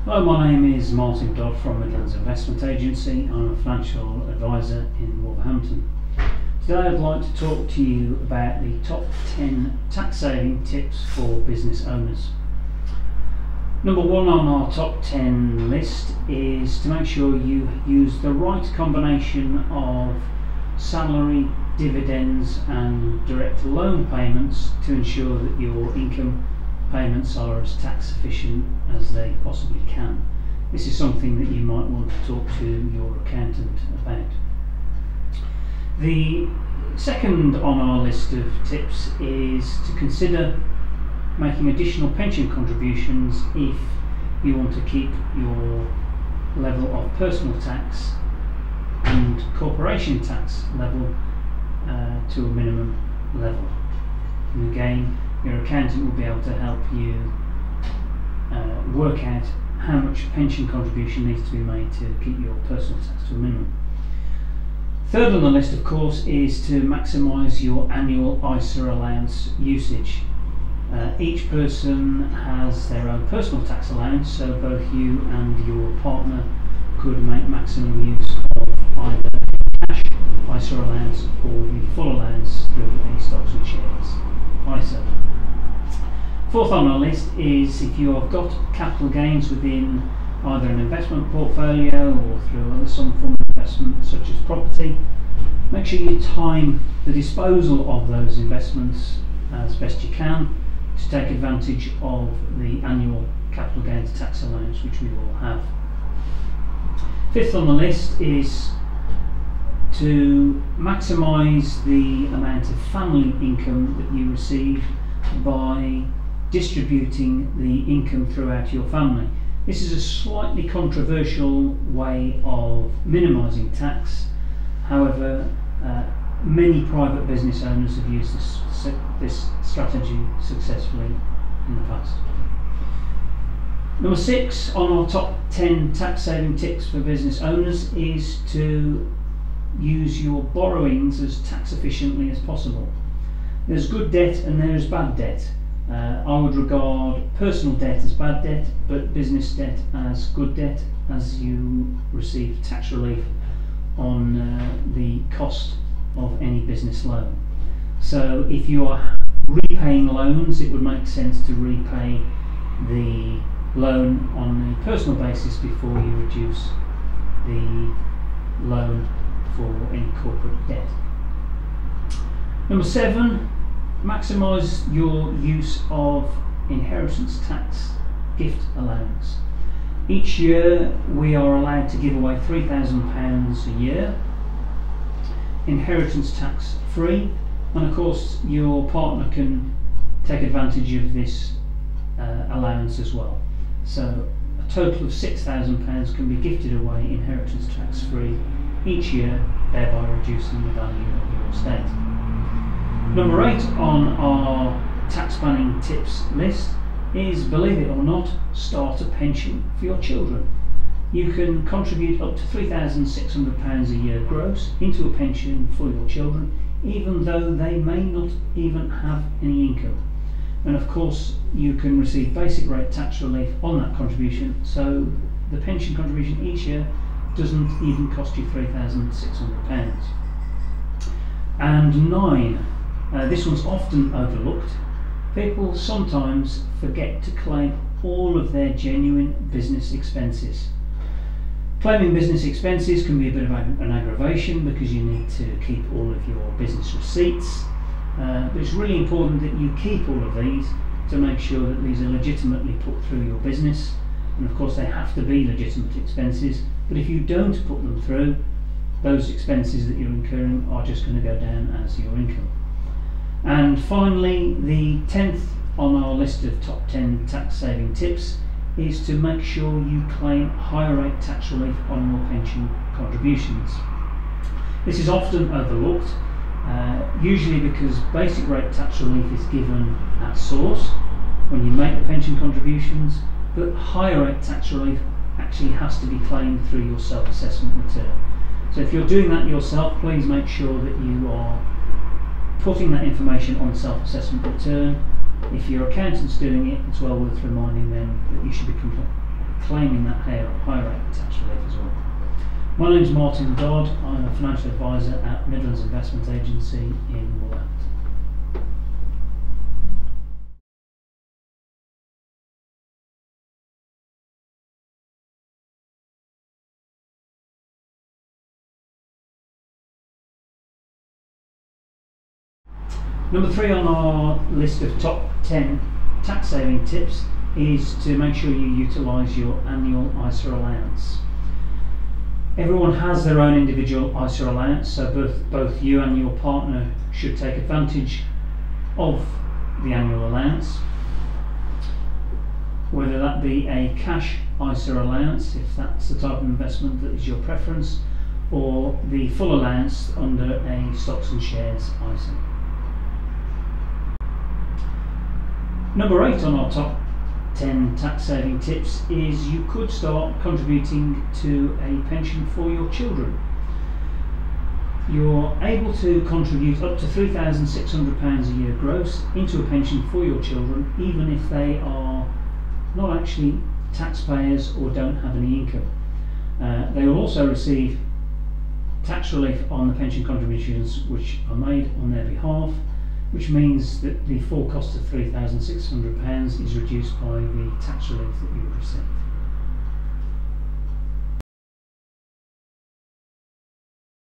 Hello, my name is Martin Dodd from Midlands Investment Agency. I'm a financial advisor in Wolverhampton. Today I'd like to talk to you about the top 10 tax saving tips for business owners. Number one on our top 10 list is to make sure you use the right combination of salary, dividends and direct loan payments to ensure that your income payments are as tax efficient as they possibly can. This is something that you might want to talk to your accountant about. The second on our list of tips is to consider making additional pension contributions if you want to keep your level of personal tax and corporation tax level to a minimum level. And again, your accountant will be able to help you work out how much pension contribution needs to be made to keep your personal tax to a minimum. Third on the list, of course, is to maximise your annual ISA allowance usage. Each person has their own personal tax allowance, so both you and your partner could make maximum use of either cash ISA allowance or the full allowance through a stocks and shares ISA. Fourth on our list is if you have got capital gains within either an investment portfolio or through some form of investment such as property, make sure you time the disposal of those investments as best you can to take advantage of the annual capital gains tax allowance which we all have. Fifth on the list is to maximise the amount of family income that you receive by distributing the income throughout your family. This is a slightly controversial way of minimising tax. However, many private business owners have used this strategy successfully in the past. Number 6 on our top 10 tax saving tips for business owners is to use your borrowings as tax efficiently as possible. There's good debt and there's bad debt. I would regard personal debt as bad debt, but business debt as good debt, as you receive tax relief on the cost of any business loan. So if you are repaying loans, it would make sense to repay the loan on a personal basis before you reduce the loan for any corporate debt. Number 7, maximise your use of inheritance tax gift allowance. Each year we are allowed to give away £3,000 a year, inheritance tax free, and of course your partner can take advantage of this allowance as well. So a total of £6,000 can be gifted away inheritance tax free each year, thereby reducing the value of your estate. Number 8 on our tax planning tips list is, believe it or not, start a pension for your children. You can contribute up to £3,600 a year gross into a pension for your children, even though they may not even have any income. And of course you can receive basic rate tax relief on that contribution, so the pension contribution each year doesn't even cost you £3,600. And 9, this one's often overlooked. People sometimes forget to claim all of their genuine business expenses. Claiming business expenses can be a bit of an aggravation because you need to keep all of your business receipts, but it's really important that you keep all of these to make sure that these are legitimately put through your business. And of course they have to be legitimate expenses, but if you don't put them through, those expenses that you're incurring are just going to go down as your income. And finally, the 10th on our list of top 10 tax saving tips is to make sure you claim higher rate tax relief on your pension contributions. This is often overlooked, usually because basic rate tax relief is given at source when you make the pension contributions, but higher rate tax relief actually has to be claimed through your self-assessment return. So if you're doing that yourself, please make sure that you are putting that information on the self-assessment return. If your accountant's doing it, it's well worth reminding them that you should be claiming that higher rate of tax relief as well. My name is Martin Dodd. I'm a financial advisor at Midlands Investment Agency in Wolverhampton. Number 3 on our list of top 10 tax saving tips is to make sure you utilise your annual ISA allowance. Everyone has their own individual ISA allowance, so both you and your partner should take advantage of the annual allowance, whether that be a cash ISA allowance, if that's the type of investment that is your preference, or the full allowance under a stocks and shares ISA. Number 8 on our top 10 tax saving tips is you could start contributing to a pension for your children. You're able to contribute up to £3,600 a year gross into a pension for your children, even if they are not actually taxpayers or don't have any income. They will also receive tax relief on the pension contributions which are made on their behalf, which means that the full cost of £3,600 is reduced by the tax relief that you would receive.